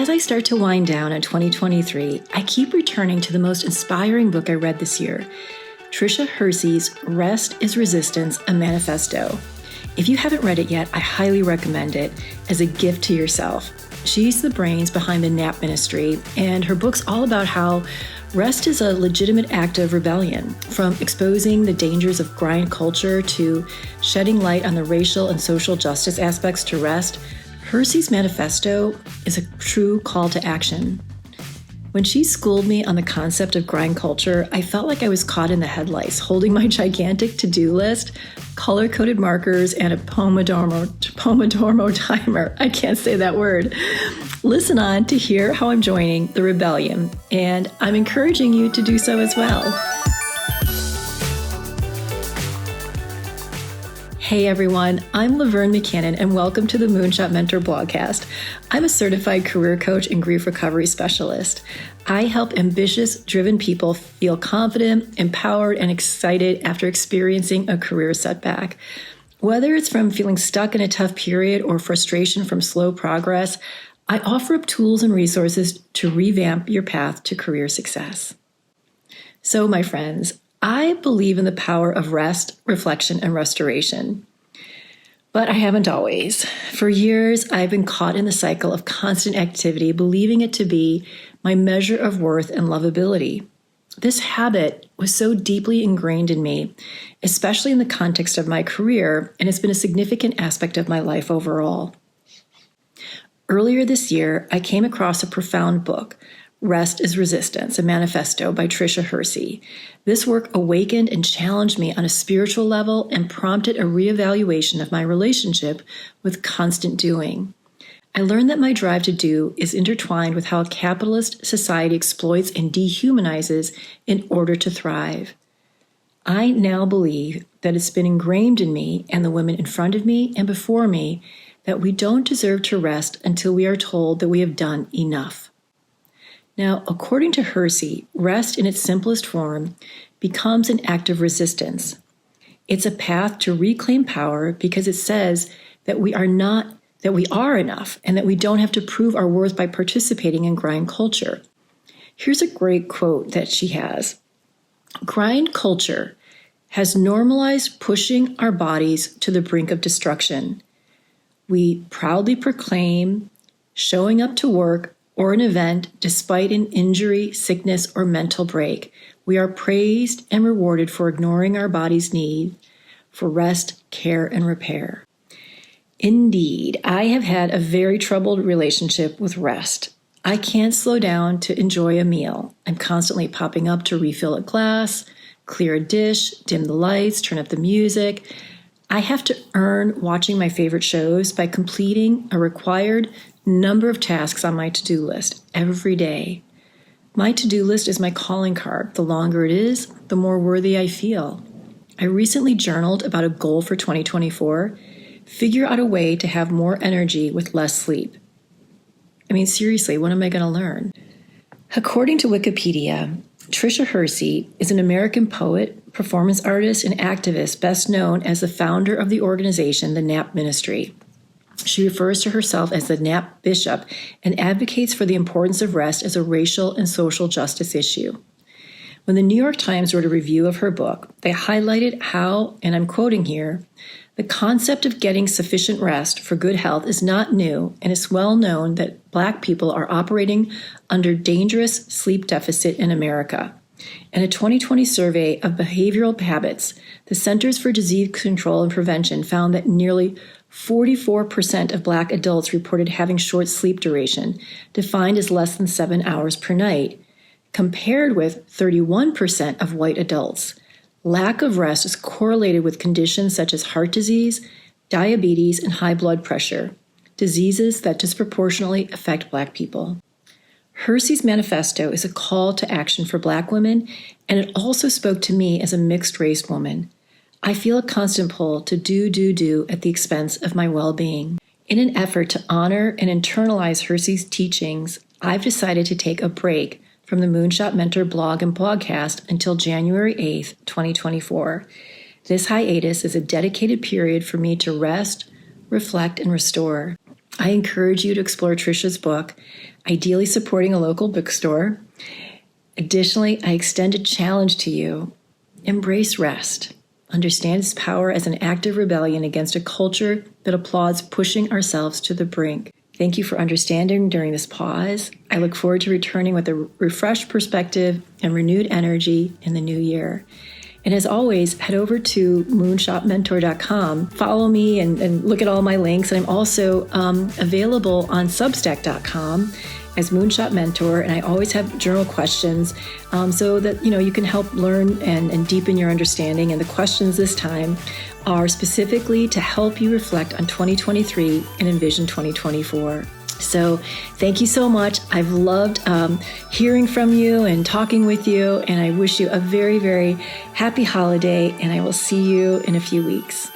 As I start to wind down in 2023, I keep returning to the most inspiring book I read this year, Tricia Hersey's Rest is Resistance, a Manifesto. If you haven't read it yet, I highly recommend it as a gift to yourself. She's the brains behind the NAP ministry, and her book's all about how rest is a legitimate act of rebellion, from exposing the dangers of grind culture to shedding light on the racial and social justice aspects to rest. Hersey's Manifesto is a true call to action. When she schooled me on the concept of grind culture, I felt like I was caught in the headlights, holding my gigantic to-do list, color-coded markers, and a pomodoro timer. I can't say that word. Listen on to hear how I'm joining the rebellion, and I'm encouraging you to do so as well. Hey everyone, I'm Laverne McKinnon and welcome to the Moonshot Mentor blogcast. I'm a certified career coach and grief recovery specialist. I help ambitious, driven people feel confident, empowered, and excited after experiencing a career setback. Whether it's from feeling stuck in a tough period or frustration from slow progress, I offer up tools and resources to revamp your path to career success. So, my friends, I believe in the power of rest, reflection, and restoration. But I haven't always. For years, I've been caught in the cycle of constant activity, believing it to be my measure of worth and lovability. This habit was so deeply ingrained in me, especially in the context of my career, and has been a significant aspect of my life overall. Earlier this year, I came across a profound book, Rest is Resistance, a Manifesto by Tricia Hersey. This work awakened and challenged me on a spiritual level and prompted a reevaluation of my relationship with constant doing. I learned that my drive to do is intertwined with how a capitalist society exploits and dehumanizes in order to thrive. I now believe that it's been ingrained in me and the women in front of me and before me that we don't deserve to rest until we are told that we have done enough. Now, according to Hersey, rest in its simplest form becomes an act of resistance. It's a path to reclaim power because it says that we are enough and that we don't have to prove our worth by participating in grind culture. Here's a great quote that she has. Grind culture has normalized pushing our bodies to the brink of destruction. We proudly proclaim showing up to work or an event despite an injury, sickness, or mental break. We are praised and rewarded for ignoring our body's need for rest, care, and repair. Indeed, I have had a very troubled relationship with rest. I can't slow down to enjoy a meal. I'm constantly popping up to refill a glass, clear a dish, dim the lights, turn up the music. I have to earn watching my favorite shows by completing a required number of tasks on my to-do list every day. My to-do list is my calling card. The longer it is, the more worthy I feel. I recently journaled about a goal for 2024, figure out a way to have more energy with less sleep. I mean, seriously, what am I going to learn? According to Wikipedia, Tricia Hersey is an American poet, performance artist, and activist best known as the founder of the organization, the NAP Ministry. She refers to herself as the NAP Bishop and advocates for the importance of rest as a racial and social justice issue. When the New York Times wrote a review of her book, they highlighted how, and I'm quoting here, the concept of getting sufficient rest for good health is not new, and it's well known that Black people are operating under dangerous sleep deficit in America. In a 2020 survey of behavioral habits, the Centers for Disease Control and Prevention found that nearly 44% of Black adults reported having short sleep duration, defined as less than 7 hours per night, compared with 31% of white adults. Lack of rest is correlated with conditions such as heart disease, diabetes, and high blood pressure, diseases that disproportionately affect Black people. Hersey's Manifesto is a call to action for Black women, and it also spoke to me as a mixed-race woman. I feel a constant pull to do at the expense of my well-being. In an effort to honor and internalize Hersey's teachings, I've decided to take a break from the Moonshot Mentor blog and podcast until January 8th, 2024. This hiatus is a dedicated period for me to rest, reflect, and restore. I encourage you to explore Tricia's book, ideally supporting a local bookstore. Additionally, I extend a challenge to you. Embrace rest. Understand its power as an act of rebellion against a culture that applauds pushing ourselves to the brink. Thank you for understanding during this pause. I look forward to returning with a refreshed perspective and renewed energy in the new year. And as always, head over to moonshotmentor.com. Follow me and look at all my links. And I'm also available on substack.com as Moonshot Mentor. And I always have journal questions so that, you can help learn and deepen your understanding. And the questions this time are specifically to help you reflect on 2023 and envision 2024. So thank you so much. I've loved hearing from you and talking with you, and I wish you a very, very happy holiday, and I will see you in a few weeks.